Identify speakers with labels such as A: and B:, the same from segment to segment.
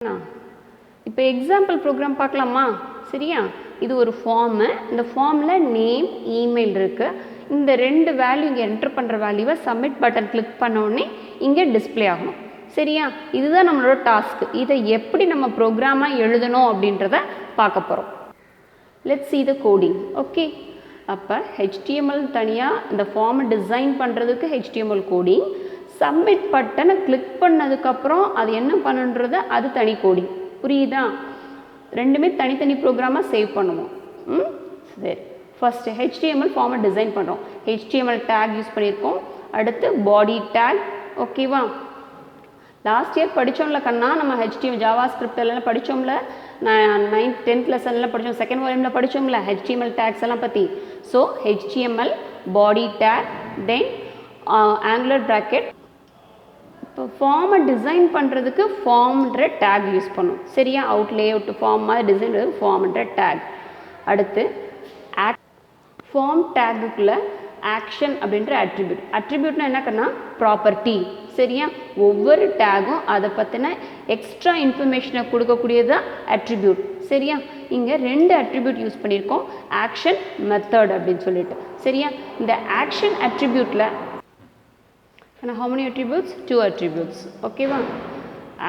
A: இப்போ example program பார்க்கலாமா? சரியா? இது ஒரு ஃபார்மு. இந்த ஃபார்மில் நேம், இமெயில் இருக்குது. இந்த ரெண்டு வேல்யூ இங்கே என்ட்ரு பண்ணுற வேல்யூவை சப்மிட் பட்டன் கிளிக் பண்ணோடனே இங்கே டிஸ்பிளே ஆகணும். சரியா? இதுதான் நம்மளோட டாஸ்க்கு. இதை எப்படி நம்ம ப்ரோக்ராமாக எழுதணும் அப்படின்றத பார்க்க போகிறோம். Let's see the coding. Okay, அப்போ HTML தனியாக இந்த ஃபார்மை டிசைன் பண்ணுறதுக்கு HTML கோடிங், சப்மிட் பட்டனை கிளிக் பண்ணதுக்கப்புறம் அது என்ன பண்ணுன்றது அது தனி கோடிங். புரியுதா? ரெண்டுமே தனித்தனி ப்ரோக்ராமாக சேவ் பண்ணுவோம். சரி, ஃபஸ்ட்டு HTML ஃபார்மை டிசைன் பண்ணுறோம். HTML டேக் யூஸ் பண்ணியிருக்கோம். அடுத்து பாடி டேக். ஓகேவா? லாஸ்ட் இயர் படித்தோம்ல கண்ணா, நம்ம HTML ஜாவா ஸ்கிரிப்ட் எல்லாம் படித்தோம்ல. நான் 9th 10th லெசன்லாம் படித்தோம், செகண்ட் வால்யூமில் படித்தோம்ல HTML டேக்ஸ் எல்லாம் பற்றி. ஸோ HTML பாடி டேக், தென் ஆங்குலர் ப்ராக்கெட். இப்போ ஃபார்மை டிசைன் பண்ணுறதுக்கு ஃபார்ம்ன்ற டேக் யூஸ் பண்ணும். சரியா? அவுட் லேஅவுட் ஃபார்ம் மாதிரி டிசைன் ஃபார்ம்ன்ற டேக். அடுத்து ஃபார்ம் டேக்குக்குள்ளே ஆக்ஷன் அப்படின்ற அட்ரிபியூட். அட்ரிபியூட்னா என்னக்கன்னா ப்ராப்பர்ட்டி. சரியா? ஒவ்வொரு டேகும் அதை பற்றின எக்ஸ்ட்ரா இன்ஃபர்மேஷனை கொடுக்கக்கூடியது தான் அட்ரிபியூட். சரியா? இங்கே ரெண்டு அட்ரிபியூட் யூஸ் பண்ணியிருக்கோம், ஆக்ஷன், மெத்தட் அப்படின்னு சொல்லிட்டு. சரியா? இந்த ஆக்ஷன் அட்ரிபியூட்டில் how many attributes? 2 attributes. ஓகேவா?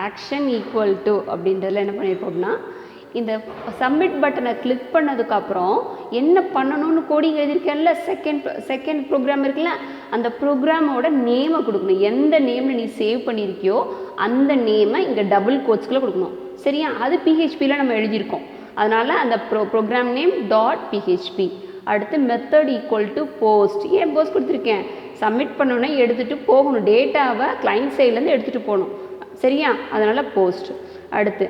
A: ஆக்ஷன் ஈக்குவல் டு அப்படின்றதுல என்ன பண்ணியிருப்போம்னா, இந்த சப்மிட் பட்டனை கிளிக் பண்ணதுக்கப்புறம் என்ன பண்ணணும்னு கோடிங் எழுதியிருக்கேன்ல, செகண்ட் ப்ரோக்ராம் இருக்குல்ல, அந்த ப்ரோக்ராமோட நேமை கொடுக்கணும். எந்த நேமில் நீ சேவ் பண்ணியிருக்கியோ அந்த நேமை இங்கே டபுள் கோட்ஸ்குள்ளே கொடுக்கணும். சரியா? அது PHPயில் நம்ம எழுதியிருக்கோம். அதனால் அந்த ப்ரோக்ராம் நேம் .php. அடுத்து மெத்தட் ஈக்குவல் டு போஸ்ட். ஏன் போஸ்ட் கொடுத்துருக்கேன்? சப்மிட் பண்ணோன்னே எடுத்துகிட்டு போகணும், டேட்டாவை கிளைண்ட் சைட்லேருந்து எடுத்துகிட்டு போகணும். சரியா? அதனால் போஸ்ட். அடுத்து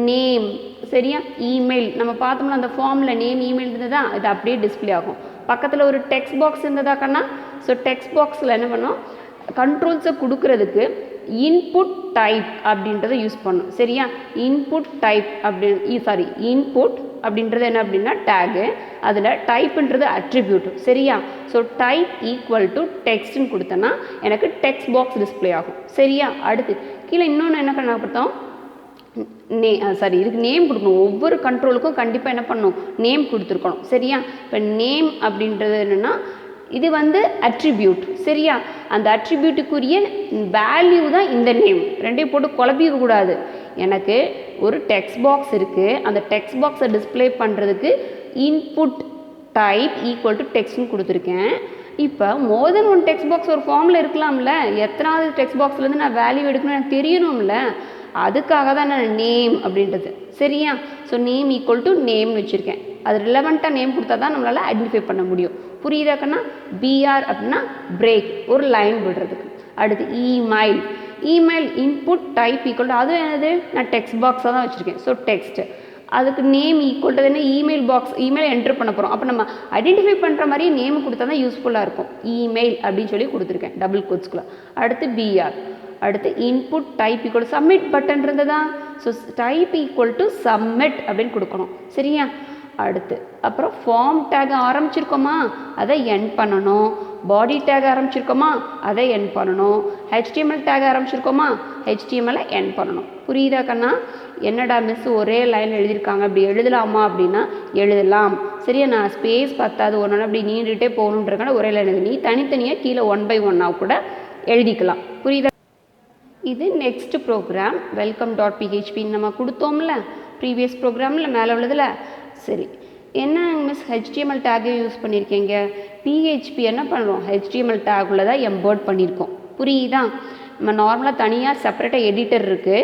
A: நேம். சரியா? இமெயில். நம்ம பார்த்தோம்னா அந்த ஃபார்மில் நேம், இமெயில் இருந்ததா, இது அப்படியே டிஸ்பிளே ஆகும். பக்கத்தில் ஒரு டெக்ஸ்ட் பாக்ஸ் இருந்ததா கண்ணா? ஸோ டெக்ஸ்ட் பாக்ஸில் என்ன பண்ணோம், கண்ட்ரோல்ஸை கொடுக்கறதுக்கு இன்புட் டைப் அப்படின்றத யூஸ் பண்ணும். சரியா? இன்புட் டைப் இன்புட் அப்படின்றது என்ன அப்படின்னா டேகு, அதில் டைப்புன்றது அட்ரிபியூட். சரியா? ஸோ டைப் ஈக்குவல் டு டெக்ஸ்ட்னு கொடுத்தேன்னா எனக்கு டெக்ஸ்ட் பாக்ஸ் டிஸ்பிளே ஆகும். சரியா? அடுத்து கீழே இன்னொன்று என்ன கண்ணாப்படுத்தோம், இதுக்கு நேம் கொடுக்கணும். ஒவ்வொரு கண்ட்ரோலுக்கும் கண்டிப்பாக என்ன பண்ணணும், நேம் கொடுத்துருக்கணும். சரியா? இப்போ நேம் அப்படின்றது என்னென்னா இது அட்ரிபியூட். சரியா? அந்த அட்ரிபியூட்டுக்குரிய வேல்யூ தான் இந்த நேம். ரெண்டையும் போட்டு குழப்பிக்க கூடாது. எனக்கு ஒரு டெக்ஸ்ட் பாக்ஸ் இருக்குது, அந்த டெக்ஸ்ட் பாக்ஸை டிஸ்பிளே பண்ணுறதுக்கு இன்புட் டைப் ஈக்குவல் டு டெக்ஸ்ட்னு கொடுத்துருக்கேன். இப்போ மோர் தென் ஒன் டெக்ஸ்ட் பாக்ஸ் ஒரு ஃபார்மில் இருக்கலாம்ல, எத்தனாவது டெக்ஸ்ட் பாக்ஸ்லேருந்து நான் வேல்யூ எடுக்கணும்னு எனக்கு தெரியணும்ல, அதுக்காக தான் நான் நேம் அப்படின்றது. சரியா? ஸோ நேம் ஈக்குவல் டு நேம்னு வச்சுருக்கேன். அது ரிலவெண்ட்டாக நேம் கொடுத்தா தான் நம்மளால் ஐடென்டிஃபை பண்ண முடியும். புரியுதாக்கன்னா? பிஆர் அப்படின்னா பிரேக், ஒரு லைன் விடுறதுக்கு. அடுத்து email. Email input type equal to, அதுவும் என்னது, நான் டெக்ஸ்ட் பாக்ஸாக தான் வச்சுருக்கேன். So text. அதுக்கு நேம் ஈக்குவல் டு என்ன, இமெயில் பாக்ஸ், இமெயில் என்ட்ரு பண்ண போகிறோம். அப்போ நம்ம ஐடென்டிஃபை பண்ணுற மாதிரி நேம் கொடுத்தா தான் யூஸ்ஃபுல்லாக இருக்கும். இமெயில் அப்படின்னு சொல்லி கொடுத்துருக்கேன் டபுள் கோட்ஸ்குள்ளே. அடுத்து பிஆர். அடுத்து input type equal to submit button இருந்ததா, so type equal to submit அப்படின்னு கொடுக்கணும். சரியா? அடுத்து அப்புறம் ஃபார்ம் டேக் ஆரம்பிச்சிருக்கோமா, அதை எண்ட் பண்ணணும். பாடி டேக் ஆரம்பிச்சிருக்கோமா, அதை எண்ட் பண்ணணும். HTML டேக் ஆரம்பிச்சிருக்கோமா, HTML-ஐ எண்ட் பண்ணணும். புரியுதா கண்ணா? என்னடா மிஸ் ஒரே லைன் எழுதியிருக்காங்க, அப்படி எழுதலாமா அப்படின்னா எழுதலாம். சரியா? நான் ஸ்பேஸ் பத்தாது, ஒன்று அப்படி நீண்டுகிட்டே போகணுன்றக்கான ஒரே லைன் எழுதி, நீ தனித்தனியாக கீழே 1 by 1 கூட எழுதிக்கலாம். புரியுதா? இது நெக்ஸ்ட் ப்ரோக்ராம் welcome.php நம்ம கொடுத்தோம்ல ப்ரீவியஸ் ப்ரோக்ராமில் மேலே உள்ளதில். சரி, என்ன மிஸ் HTML டேக்கே யூஸ் பண்ணியிருக்கீங்க? PHP என்ன பண்ணுறோம், HTML டேக்குள்ளே தான் எம்பர்ட் பண்ணியிருக்கோம். புரியுதா? நம்ம நார்மலாக தனியாக செப்பரேட்டாக எடிட்டர் இருக்குது,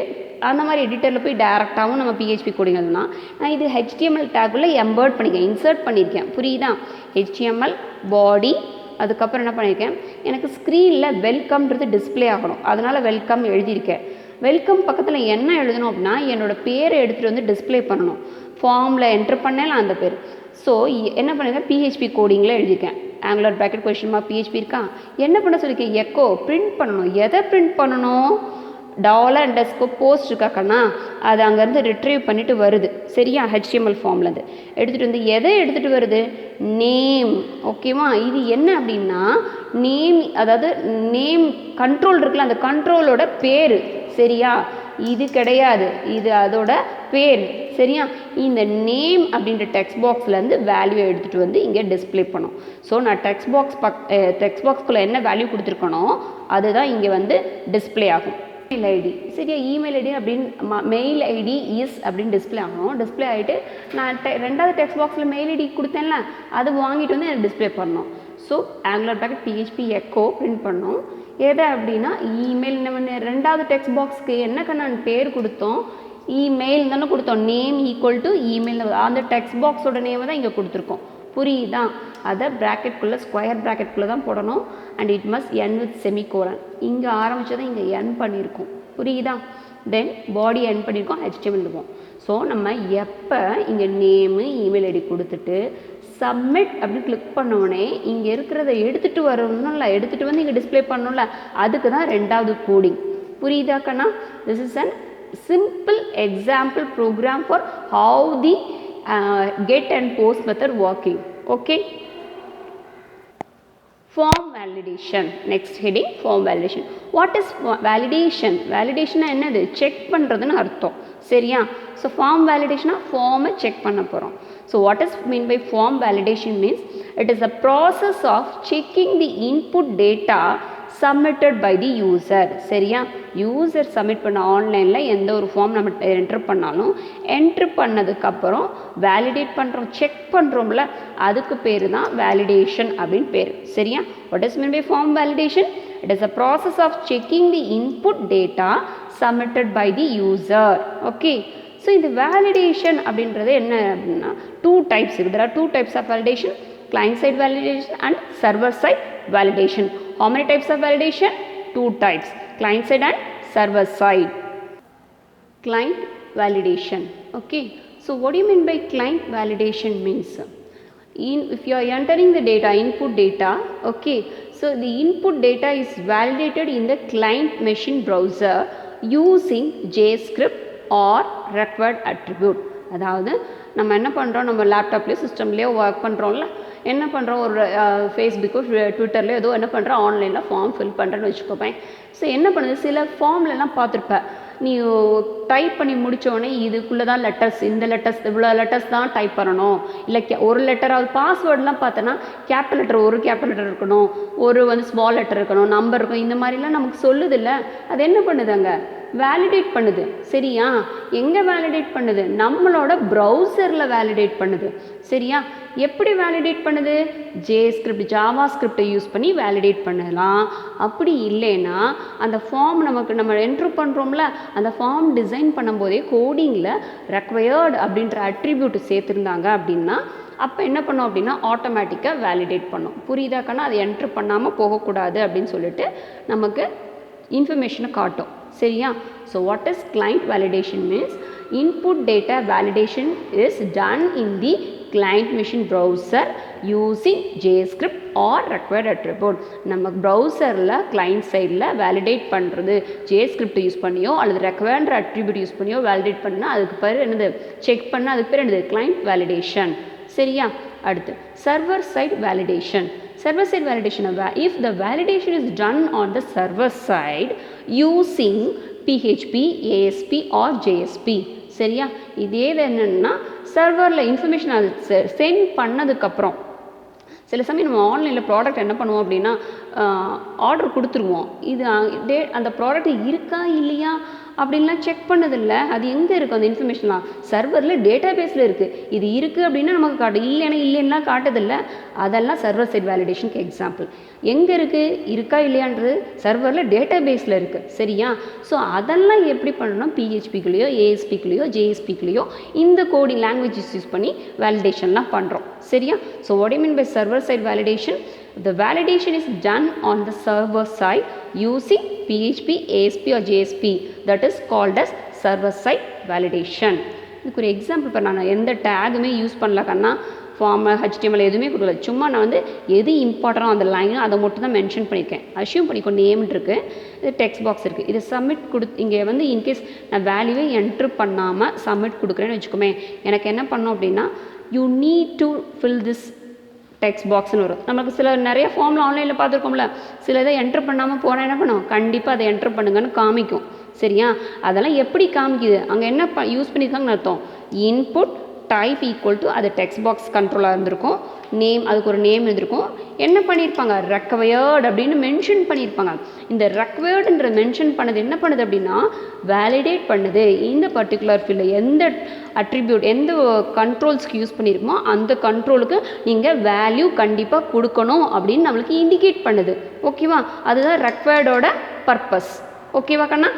A: அந்த மாதிரி எடிட்டரில் போய் டேரெக்டாகவும் நம்ம PHP கோடிங் எழுதலாம். நான் இது HTML டேக்குள்ளே எம்பர்ட் பண்ணியிருக்கேன், இன்சர்ட் பண்ணியிருக்கேன். புரியுதா? HTML பாடி, அதுக்கப்புறம் என்ன பண்ணியிருக்கேன், எனக்கு ஸ்க்ரீனில் வெல்கம்ன்றது டிஸ்பிளே ஆகணும், அதனால் வெல்கம் எழுதியிருக்கேன். வெல்கம் பக்கத்தில் என்ன எழுதணும் அப்படின்னா என்னோடய பேரை எடுத்துகிட்டு டிஸ்பிளே பண்ணணும். ஃபார்மில் என்ட்ரு பண்ணல அந்த பேர். ஸோ என்ன பண்ணியிருக்கேன், PHP கோடிங்கில் எழுதியிருக்கேன். Angular bracket question mark PHP இருக்கா, என்ன பண்ண சொல்லியிருக்கேன், எக்கோ பிரிண்ட் பண்ணணும். எதை பிரிண்ட் பண்ணணும், $_post இருக்காக்கண்ணா, அது அங்கேருந்து ரிட்ரீவ் பண்ணிவிட்டு வருது. சரியா? HTML ஃபார்ம்லேருந்து எடுத்துகிட்டு எதை எடுத்துகிட்டு வருது, நேம். ஓகேவா? இது என்ன அப்படின்னா நேம், அதாவது நேம் கண்ட்ரோல் இருக்குல்ல, அந்த கண்ட்ரோலோட பேர். சரியா? இது கிடையாது, இது அதோட பேர். சரியா? இந்த நேம் அப்படின்ற டெக்ஸ்ட் பாக்ஸ்லேருந்து வேல்யூ எடுத்துகிட்டு வந்து இங்கே டிஸ்பிளே பண்ணும். ஸோ நான் டெக்ஸ்ட் பாக்ஸ்க்குள்ளே என்ன வேல்யூ கொடுத்துருக்கனோ அதுதான் இங்கே வந்து டிஸ்பிளே ஆகும். மெயில் ஐடி, சரியா? இமெயில் ஐடி அப்படின்னு மெயில் ஐடி இஸ் அப்படின்னு டிஸ்பிளே ஆகணும். டிஸ்பிளே ஆகிட்டு நான் ரெண்டாவது டெக்ஸ்ட் பாக்ஸில் மெயில் ஐடி கொடுத்தேன்ல, அது வாங்கிட்டு வந்து எனக்கு டிஸ்பிளே பண்ணணும். So angular bracket PHP echo print பண்ணோம். எதை அப்படின்னா இமெயில். நம்ம ரெண்டாவது டெக்ஸ்ட் பாக்ஸ்க்கு என்ன நான் பேர் கொடுத்தோம், இமெயில் தானே கொடுத்தோம். நேம் ஈக்குவல் டு இமெயில், அந்த டெக்ஸ்ட் பாக்ஸோட நேமை தான் இங்கே கொடுத்துருக்கோம். புரியுதா? அதை ப்ராக்கெட்குள்ளே ஸ்கொயர் ப்ராக்கெட்குள்ளே தான் போடணும். And it must N with semicolon. இங்கே ஆரம்பித்ததை இங்கே என் பண்ணியிருக்கோம். புரியுதா? தென் பாடி என் பண்ணியிருக்கோம், HTML இருக்கும். ஸோ நம்ம எப்போ இங்கே நேமு இமெயில் ஐடி கொடுத்துட்டு சப்மிட் அப்படி கிளிக் பண்ணோடனே இங்கே இருக்கிறத எடுத்துகிட்டு வரணும்ல, எடுத்துகிட்டு வந்து இங்கே டிஸ்பிளே பண்ணணும்ல, அதுக்கு தான் ரெண்டாவது கோடிங். புரியுதா கண்ணா? This is an simple example program for how the get and post method working. Okay, form validation. Next heading, form validation. What is validation? Validation என்னது? செக் பண்ணுறதுன்னு அர்த்தம். சரியா? ஸோ ஃபார்ம் வேலிடேஷனா ஃபார்மை செக் பண்ண போகிறோம். So what is mean by form validation means it is a process of checking the input data submitted by the user. சரியா? User submit பண்ண ஆன்லைனில் எந்த ஒரு ஃபார்ம் நம்ம என்ட்ரு பண்ணாலும் என்ட்ரு பண்ணதுக்கப்புறம் வேலிடேட் பண்ணுறோம், செக் பண்ணுறோம்ல, அதுக்கு பேர் தான் வேலிடேஷன் அப்படின்னு பேர். சரியா? What is mean by form validation? It is a process of checking the input data submitted by the user. Okay, so இது வேலிடேஷன் அப்படின்றது என்ன அப்படின்னா டூ டைப்ஸ் இருக்குது. there are two types of validation, client side validation and server side validation. How many types of validation? Two types, client side and server side. Client validation. Okay, so what do you mean by client validation means? If you are entering the data, input data, okay, so the input data is validated in the client machine browser using JavaScript or required attribute. அதாவது நம்ம என்ன பண்ணுறோம், நம்ம லேப்டாப்லேயோ சிஸ்டம்லேயோ work பண்ணுறோம்ல, என்ன பண்ணுறோம், ஒரு ஃபேஸ்புக்கோ ட்விட்டர்லேயோ ஏதோ என்ன பண்ணுறோம், ஆன்லைனில் ஃபார்ம் ஃபில் பண்ணுறேன்னு வச்சுக்கோப்பேன். ஸோ என்ன பண்ணுது, சில ஃபார்ம்லலாம் பார்த்துருப்பேன், நீ டைப் பண்ணி முடித்தோடனே இதுக்குள்ளே தான் லெட்டர்ஸ், இந்த லெட்டர்ஸ் இவ்வளோ லெட்டர்ஸ் தான் டைப் பண்ணணும், இல்லை ஒரு லெட்டராவது பாஸ்வேர்டெலாம் பார்த்தோன்னா கேபிட்டல் லெட்டர், ஒரு கேபிட்டல் லெட்டர் இருக்கணும், ஒரு வந்து ஸ்மால் லெட்டர் இருக்கணும், நம்பர் இருக்கும், இந்த மாதிரிலாம் நமக்கு சொல்லுது இல்லை. அது என்ன பண்ணுதுங்க, வேலிடேட் பண்ணுது. சரியா? எங்கே வேலிடேட் பண்ணுது, நம்மளோட ப்ரௌசரில் வேலிடேட் பண்ணுது. சரியா? எப்படி வேலிடேட் பண்ணுது, ஜாவா ஸ்கிரிப்டை யூஸ் பண்ணி வேலிடேட் பண்ணலாம். அப்படி இல்லைன்னா அந்த ஃபார்ம் நம்ம என்ட்ரு பண்ணுறோம்ல, அந்த ஃபார்ம் டிசைன் பண்ணும்போதே கோடிங்கில் ரெக்வயர்டு அப்படின்ற அட்ரிபியூட் சேர்த்துருந்தாங்க அப்படின்னா அப்போ என்ன பண்ணோம் அப்படின்னா ஆட்டோமேட்டிக்காக வேலிடேட் பண்ணோம். புரியுதாக்கன்னா அது என்ட்ரு பண்ணாமல் போகக்கூடாது அப்படின்னு சொல்லிட்டு நமக்கு இன்ஃபர்மேஷனை காட்டும். சரியா? So what is client validation means input data validation is done in the client machine browser using JavaScript R required attribute. நம்ம ப்ரௌசரில் கிளைண்ட் சைடில் வேலிடேட் பண்ணுறது JavaScript யூஸ் பண்ணியோ அல்லது ரெக்வயர்ட் அட்ரிபியூட் யூஸ் பண்ணியோ வேலிடேட் பண்ணால் அதுக்கு பேர் என்னது, செக் பண்ணால் அதுக்கு பேர் என்னது, கிளைண்ட் வேலிடேஷன். சரியா? அடுத்து server side validation. Server side validation, if the validation is done on the server side using PHP, ASP or JSP. சரியா? இதே என்னன்னா சர்வரில் இன்ஃபர்மேஷன் அது சென்ட் பண்ணதுக்கப்புறம் சில சமயம் நம்ம ஆன்லைனில் ப்ராடக்ட் என்ன பண்ணுவோம் அப்படின்னா ஆர்டர் கொடுத்துருவோம், இது அந்த ப்ராடக்ட் இருக்கா இல்லையா அப்படின்லாம் செக் பண்ணதில்லை. அது எங்கே இருக்குது அந்த இன்ஃபர்மேஷன்லாம், சர்வரில் டேட்டா பேஸில் இருக்குது. இது இருக்குது அப்படின்னா நமக்கு காட்டு, இல்லைன்னா காட்டுதில்லை. அதெல்லாம் சர்வர் சைட் வேலிடேஷனுக்கு எக்ஸாம்பிள். எங்கே இருக்குது, இருக்கா இல்லையான்றது சர்வரில் டேட்டா பேஸில் இருக்குது. சரியா? ஸோ அதெல்லாம் எப்படி பண்ணணும், PHPக்குள்ளேயோ ASPக்குள்ளேயோ JSPக்குள்ளேயோ இந்த கோடிங் லாங்குவேஜஸ் யூஸ் பண்ணி வேலிடேஷன்லாம் பண்ணுறோம். சரியா? So what you mean by server side validation? The validation is done on the server side using PHP, ASP or JSP. That is called as server side validation. இதுக்கு ஒரு example இப்போ நான் எந்த டேகுமே use பண்ணல கண்ணா, ஃபார்ம் HTML எதுவுமே கொடுக்கல, சும்மா நான் வந்து எது இம்பார்ட்டனோ அந்த லைனோ அதை மட்டும் தான் மென்ஷன் பண்ணியிருக்கேன். அஷ்யூம் பண்ணிக்கோ, நேம்னு இருக்குது, இது டெக்ஸ்ட் பாக்ஸ் இருக்குது, இது சப்மிட் இங்கே வந்து இன்கேஸ் நான் வேல்யூவே என்ட்ரு பண்ணாமல் சப்மிட் கொடுக்குறேன்னு வச்சுக்கோமே, எனக்கு என்ன பண்ணோம் அப்படின்னா you need to fill this text பாக்ஸ்னு வரும். நமக்கு சில நிறைய ஃபார்மில் ஆன்லைனில் பார்த்துருக்கோம்ல, சில இதை என்ட்ரு பண்ணாமல் போனால் என்ன பண்ணும், கண்டிப்பாக அதை என்ட்ரு பண்ணுங்கன்னு காமிக்கும். சரியா? அதெல்லாம் எப்படி காமிக்குது, அங்கே என்ன யூஸ் பண்ணியிருக்காங்கன்னு அர்த்தம். இன்புட் டைப் ஈக்குவல் டு அது டெக்ஸ்ட் பாக்ஸ் கண்ட்ரோலாக இருந்திருக்கும். நேம், அதுக்கு ஒரு நேம் இருந்திருக்கும். என்ன பண்ணியிருப்பாங்க, ரெக்வயர்டு அப்படின்னு மென்ஷன் பண்ணியிருப்பாங்க. இந்த ரெக்வயர்டுன்ற மென்ஷன் பண்ணது என்ன பண்ணுது அப்படின்னா வேலிடேட் பண்ணுது. இந்த பர்டிகுலர் ஃபீல்டில் எந்த அட்ரிபியூட் எந்த கண்ட்ரோல்ஸ்க்கு யூஸ் பண்ணியிருக்குமோ அந்த கண்ட்ரோலுக்கு நீங்கள் வேல்யூ கண்டிப்பாக கொடுக்கணும் அப்படின்னு நம்மளுக்கு இண்டிகேட் பண்ணுது. ஓகேவா? அதுதான் ரெக்வயர்டோட பர்பஸ். ஓகேவா கண்ணா?